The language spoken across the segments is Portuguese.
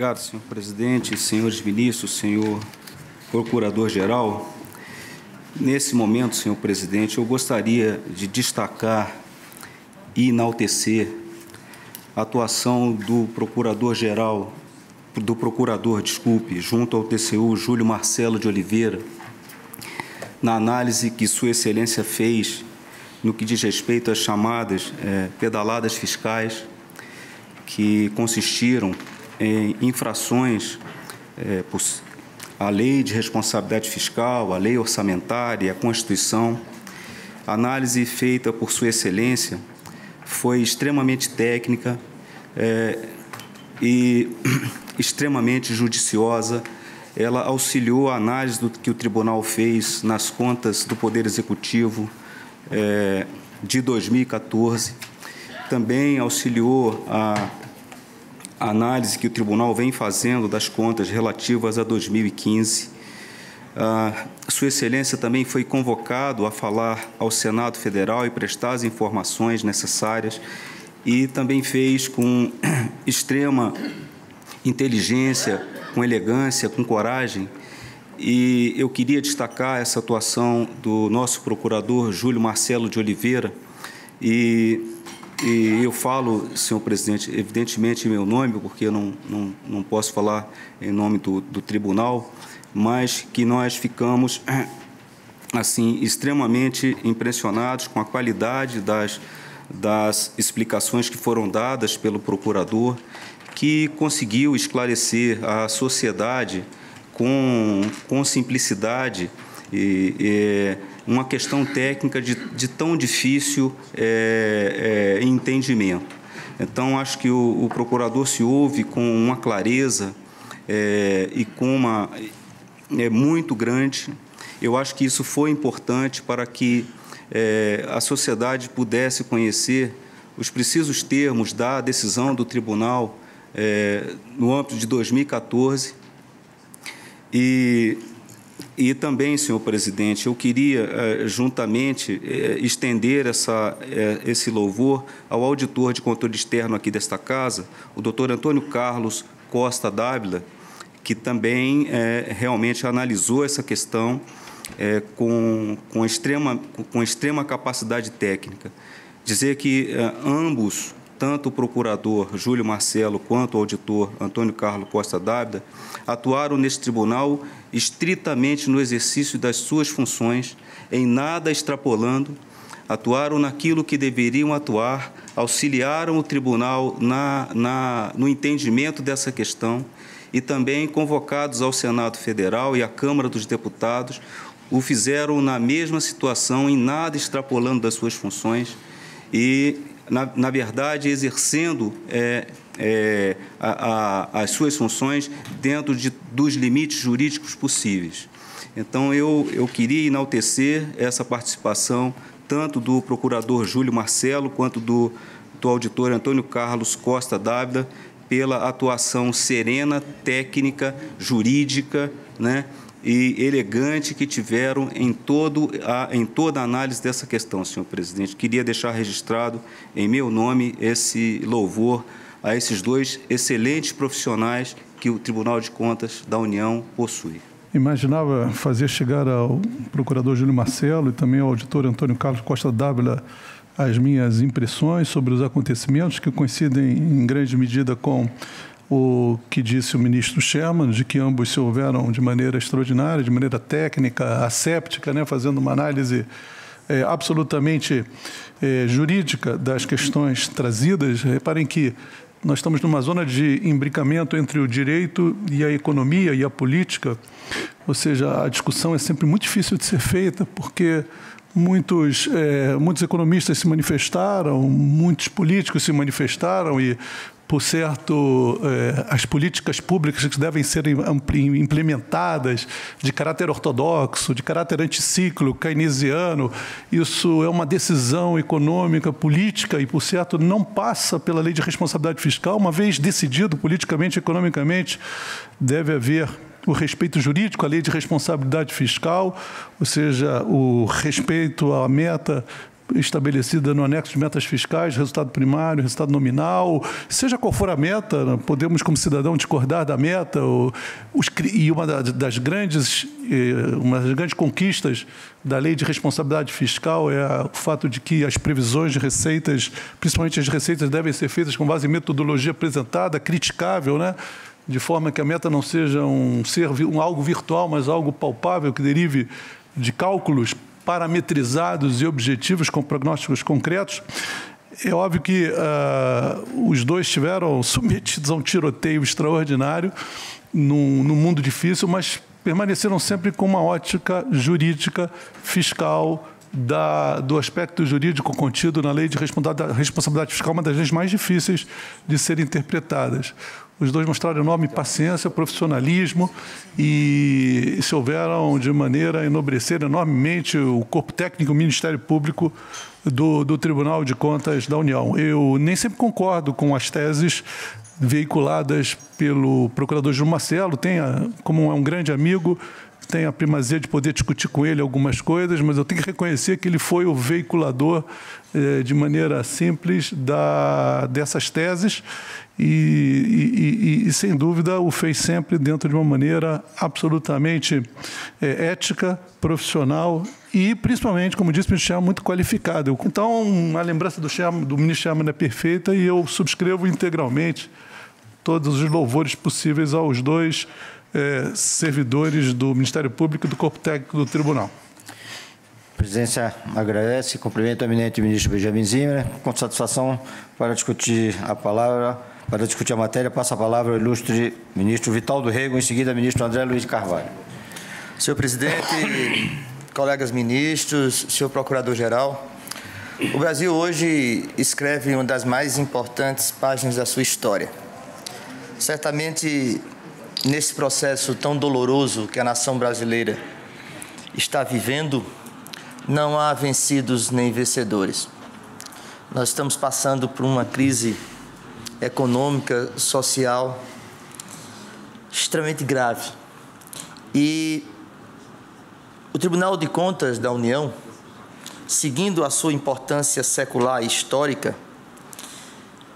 Obrigado, senhor presidente, senhores ministros, senhor procurador-geral. Nesse momento, senhor presidente, eu gostaria de destacar e enaltecer a atuação do procurador, junto ao TCU, Júlio Marcelo de Oliveira, na análise que Sua Excelência fez no que diz respeito às chamadas pedaladas fiscais, que consistiram em infrações à Lei de Responsabilidade Fiscal, à Lei Orçamentária, à Constituição. A análise feita por Sua Excelência foi extremamente técnica e extremamente judiciosa. Ela auxiliou a análise do que o Tribunal fez nas contas do Poder Executivo de 2014. Também auxiliou a análise que o Tribunal vem fazendo das contas relativas a 2015. Sua Excelência também foi convocado a falar ao Senado Federal e prestar as informações necessárias e também fez com extrema inteligência, com elegância, com coragem. E eu queria destacar essa atuação do nosso procurador Júlio Marcelo de Oliveira e eu falo, senhor presidente, evidentemente em meu nome, porque eu não posso falar em nome do tribunal, mas que nós ficamos, assim, extremamente impressionados com a qualidade das explicações que foram dadas pelo procurador, que conseguiu esclarecer a sociedade com simplicidade uma questão técnica de tão difícil entendimento. Então, acho que o procurador se ouve com uma clareza e com uma muito grande. Eu acho que isso foi importante para que a sociedade pudesse conhecer os precisos termos da decisão do tribunal no âmbito de 2014. E também, senhor presidente, eu queria, juntamente, estender esse louvor ao auditor de controle externo aqui desta casa, o doutor Antônio Carlos Costa Dávila, que também realmente analisou essa questão com extrema capacidade técnica. Dizer que ambos, tanto o procurador Júlio Marcelo quanto o auditor Antônio Carlos Costa Dávila, atuaram neste tribunal estritamente no exercício das suas funções, em nada extrapolando, atuaram naquilo que deveriam atuar, auxiliaram o tribunal no entendimento dessa questão e também, convocados ao Senado Federal e à Câmara dos Deputados, o fizeram na mesma situação, em nada extrapolando das suas funções e, na verdade, exercendo as suas funções dentro dos limites jurídicos possíveis. Então, eu queria enaltecer essa participação tanto do procurador Júlio Marcelo quanto do auditor Antônio Carlos Costa Dávila pela atuação serena, técnica, jurídica, né, e elegante que tiveram em toda a análise dessa questão, senhor presidente. Queria deixar registrado em meu nome esse louvor a esses dois excelentes profissionais que o Tribunal de Contas da União possui. Imaginava fazer chegar ao procurador Júlio Marcelo e também ao auditor Antônio Carlos Costa Dávila as minhas impressões sobre os acontecimentos que coincidem em grande medida com o que disse o ministro Sherman, de que ambos se houveram de maneira extraordinária, de maneira técnica, asséptica, né, fazendo uma análise absolutamente jurídica das questões trazidas. Reparem que nós estamos numa zona de imbricamento entre o direito e a economia e a política, ou seja, a discussão é sempre muito difícil de ser feita, porque muitos economistas se manifestaram, muitos políticos se manifestaram e, por certo, as políticas públicas que devem ser implementadas de caráter ortodoxo, de caráter anticíclico, keynesiano, isso é uma decisão econômica, política e, por certo, não passa pela lei de responsabilidade fiscal. Uma vez decidido politicamente e economicamente, deve haver o respeito jurídico à lei de responsabilidade fiscal, ou seja, o respeito à meta estabelecida no anexo de metas fiscais, resultado primário, resultado nominal, seja qual for a meta, podemos, como cidadão, discordar da meta. E uma das grandes conquistas da Lei de Responsabilidade Fiscal é o fato de que as previsões de receitas, principalmente as receitas, devem ser feitas com base em metodologia apresentada, criticável, né? De forma que a meta não seja algo virtual, mas algo palpável, que derive de cálculos parametrizados e objetivos com prognósticos concretos. É óbvio que os dois estiveram submetidos a um tiroteio extraordinário num mundo difícil, mas permaneceram sempre com uma ótica jurídica, fiscal, do aspecto jurídico contido na Lei de Responsabilidade Fiscal, uma das leis mais difíceis de serem interpretadas. Os dois mostraram enorme paciência, profissionalismo e se houveram de maneira a enobrecer enormemente o corpo técnico, o Ministério Público do Tribunal de Contas da União. Eu nem sempre concordo com as teses veiculadas pelo procurador Júlio Marcelo, como é um grande amigo, tenho a primazia de poder discutir com ele algumas coisas, mas eu tenho que reconhecer que ele foi o veiculador, de maneira simples, dessas teses e, sem dúvida, o fez sempre dentro de uma maneira absolutamente ética, profissional e, principalmente, como disse o ministro Sherman, muito qualificado. Então, a lembrança do ministro Sherman é perfeita e eu subscrevo integralmente todos os louvores possíveis aos dois servidores do Ministério Público e do Corpo Técnico do Tribunal. A presidência agradece e cumprimenta o eminente ministro Benjamin Zimmermann. Com satisfação, para discutir a matéria, passa a palavra ao ilustre ministro Vital do Rego, em seguida, ministro André Luiz de Carvalho. Senhor presidente, colegas ministros, senhor procurador-geral, o Brasil hoje escreve uma das mais importantes páginas da sua história. Certamente, nesse processo tão doloroso que a nação brasileira está vivendo, não há vencidos nem vencedores. Nós estamos passando por uma crise econômica, social, extremamente grave. E o Tribunal de Contas da União, seguindo a sua importância secular e histórica,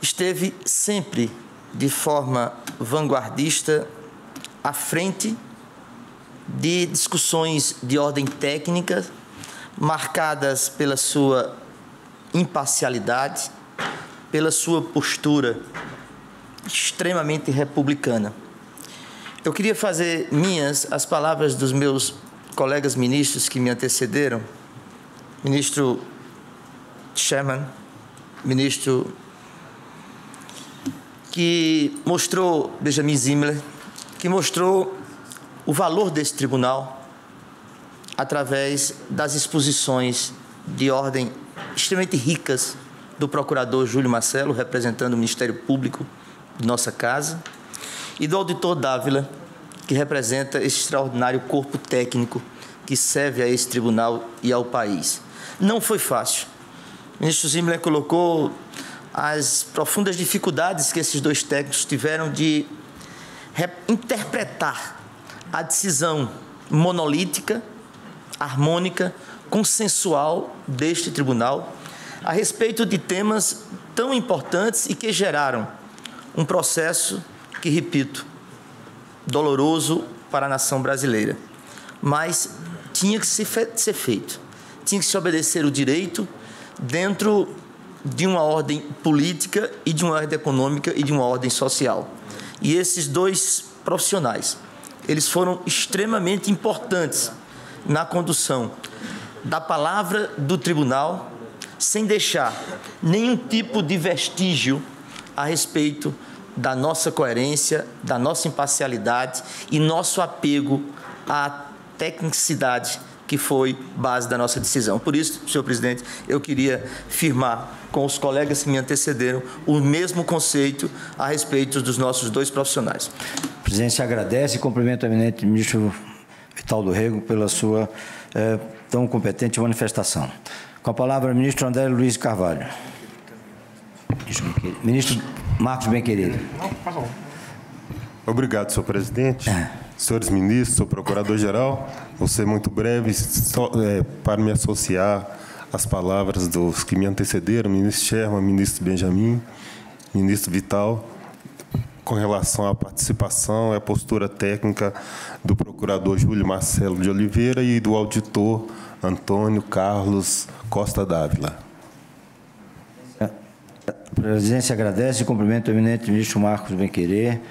esteve sempre de forma vanguardista à frente de discussões de ordem técnica, marcadas pela sua imparcialidade, pela sua postura extremamente republicana. Eu queria fazer minhas as palavras dos meus colegas ministros que me antecederam, ministro Sherman, ministro que mostrou, Benjamin Zimmermann, que mostrou o valor desse tribunal através das exposições de ordem extremamente ricas do procurador Júlio Marcelo, representando o Ministério Público de nossa casa, e do auditor Dávila, que representa esse extraordinário corpo técnico que serve a esse tribunal e ao país. Não foi fácil. O ministro Zimmermann colocou as profundas dificuldades que esses dois técnicos tiveram de interpretar a decisão monolítica, harmônica, consensual deste tribunal a respeito de temas tão importantes e que geraram um processo que, repito, doloroso para a nação brasileira. Mas tinha que ser feito, tinha que se obedecer o direito dentro de uma ordem política e de uma ordem econômica e de uma ordem social. E esses dois profissionais, eles foram extremamente importantes na condução da palavra do tribunal, sem deixar nenhum tipo de vestígio a respeito da nossa coerência, da nossa imparcialidade e nosso apego à tecnicidade que foi base da nossa decisão. Por isso, senhor presidente, eu queria firmar com os colegas que me antecederam o mesmo conceito a respeito dos nossos dois profissionais. A presidência agradece e cumprimenta o eminente ministro Vital do Rego pela sua tão competente manifestação. Com a palavra, o ministro André Luiz de Carvalho. Ministro Marcos Benquerido. Obrigado, senhor presidente. Senhores ministros, senhor procurador-geral, vou ser muito breve para me associar as palavras dos que me antecederam, ministro Sherman, ministro Benjamin, ministro Vital, com relação à participação e à postura técnica do procurador Júlio Marcelo de Oliveira e do auditor Antônio Carlos Costa Dávila. A presidência agradece e cumprimenta o eminente ministro Marcos Benquerer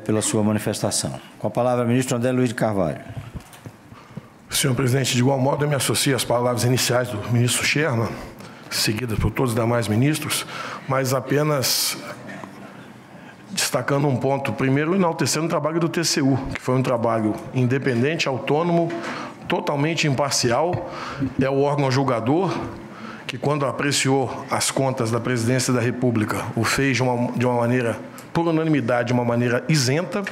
pela sua manifestação. Com a palavra, o ministro André Luiz de Carvalho. Senhor presidente, de igual modo, eu me associo às palavras iniciais do ministro Sherman, seguidas por todos os demais ministros, mas apenas destacando um ponto. Primeiro, enaltecendo o trabalho do TCU, que foi um trabalho independente, autônomo, totalmente imparcial. É o órgão julgador que, quando apreciou as contas da Presidência da República, o fez de uma maneira, por unanimidade, de uma maneira isenta.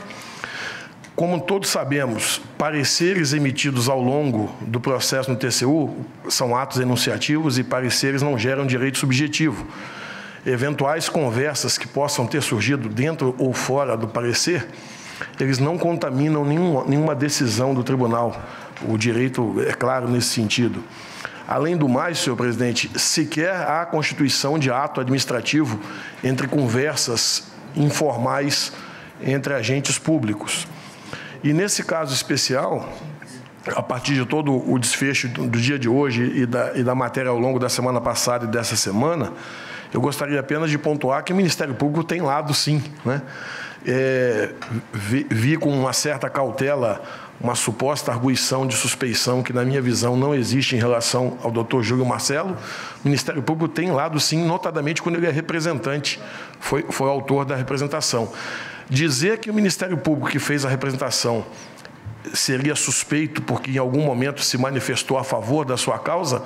Como todos sabemos, pareceres emitidos ao longo do processo no TCU são atos enunciativos e pareceres não geram direito subjetivo. Eventuais conversas que possam ter surgido dentro ou fora do parecer, eles não contaminam nenhuma decisão do tribunal. O direito é claro nesse sentido. Além do mais, senhor presidente, sequer há constituição de ato administrativo entre conversas informais entre agentes públicos. E nesse caso especial, a partir de todo o desfecho do dia de hoje e da matéria ao longo da semana passada e dessa semana, eu gostaria apenas de pontuar que o Ministério Público tem lado, sim, né? Vi com uma certa cautela uma suposta arguição de suspeição que, na minha visão, não existe em relação ao doutor Júlio Marcelo. O Ministério Público tem lado, sim, notadamente quando ele é representante, foi autor da representação. Dizer que o Ministério Público que fez a representação seria suspeito porque em algum momento se manifestou a favor da sua causa,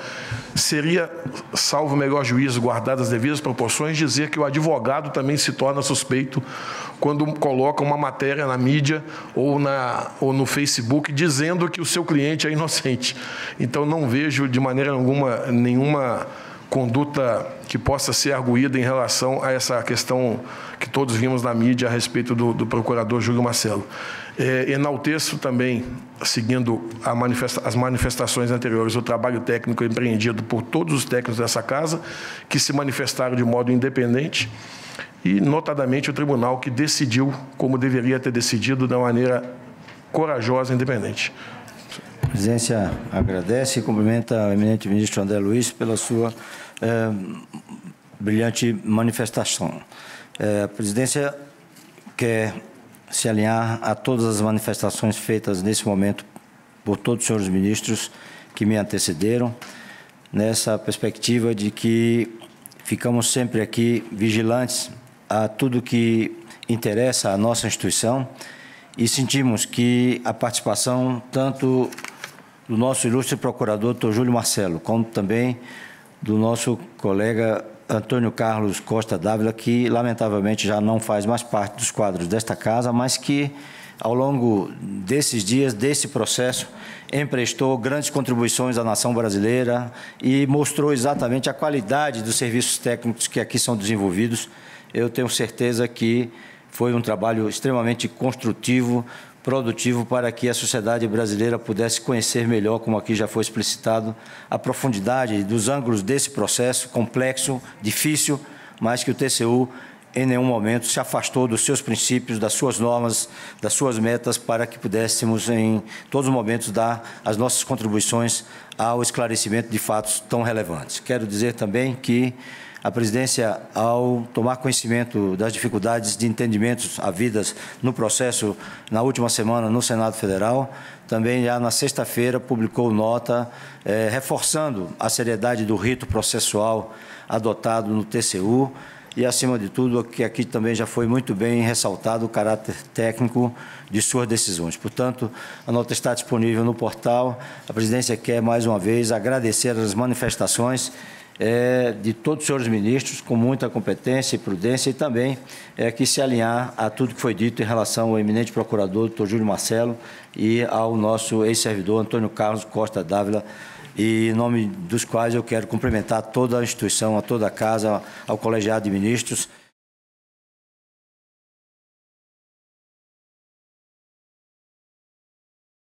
seria, salvo o melhor juízo, guardadas as devidas proporções, dizer que o advogado também se torna suspeito quando coloca uma matéria na mídia ou no Facebook dizendo que o seu cliente é inocente. Então, não vejo de maneira alguma nenhuma conduta que possa ser arguída em relação a essa questão que todos vimos na mídia a respeito do procurador Júlio Marcelo. Enalteço também, seguindo as manifestações anteriores, o trabalho técnico empreendido por todos os técnicos dessa casa, que se manifestaram de modo independente, e, notadamente, o tribunal que decidiu como deveria ter decidido, de uma maneira corajosa e independente. A presidência agradece e cumprimenta o eminente ministro André Luiz pela sua brilhante manifestação. A presidência quer se alinhar a todas as manifestações feitas nesse momento por todos os senhores ministros que me antecederam, nessa perspectiva de que ficamos sempre aqui vigilantes a tudo que interessa à nossa instituição e sentimos que a participação tanto do nosso ilustre procurador, Dr. Júlio Marcelo, como também do nosso colega Antônio Carlos Costa Dávila, que lamentavelmente já não faz mais parte dos quadros desta casa, mas que ao longo desses dias, desse processo, emprestou grandes contribuições à nação brasileira e mostrou exatamente a qualidade dos serviços técnicos que aqui são desenvolvidos. Eu tenho certeza que foi um trabalho extremamente construtivo, produtivo, para que a sociedade brasileira pudesse conhecer melhor, como aqui já foi explicitado, a profundidade dos ângulos desse processo complexo, difícil, mas que o TCU em nenhum momento se afastou dos seus princípios, das suas normas, das suas metas, para que pudéssemos, em todos os momentos, dar as nossas contribuições ao esclarecimento de fatos tão relevantes. Quero dizer também que a presidência, ao tomar conhecimento das dificuldades de entendimentos havidas no processo na última semana no Senado Federal, também já na sexta-feira publicou nota reforçando a seriedade do rito processual adotado no TCU e, acima de tudo, que aqui também já foi muito bem ressaltado o caráter técnico de suas decisões. Portanto, a nota está disponível no portal. A presidência quer, mais uma vez, agradecer as manifestações de todos os senhores ministros, com muita competência e prudência, e também que se alinhar a tudo que foi dito em relação ao eminente procurador, doutor Júlio Marcelo, e ao nosso ex-servidor, Antônio Carlos Costa Dávila, e em nome dos quais eu quero cumprimentar toda a instituição, a toda a casa, ao colegiado de ministros.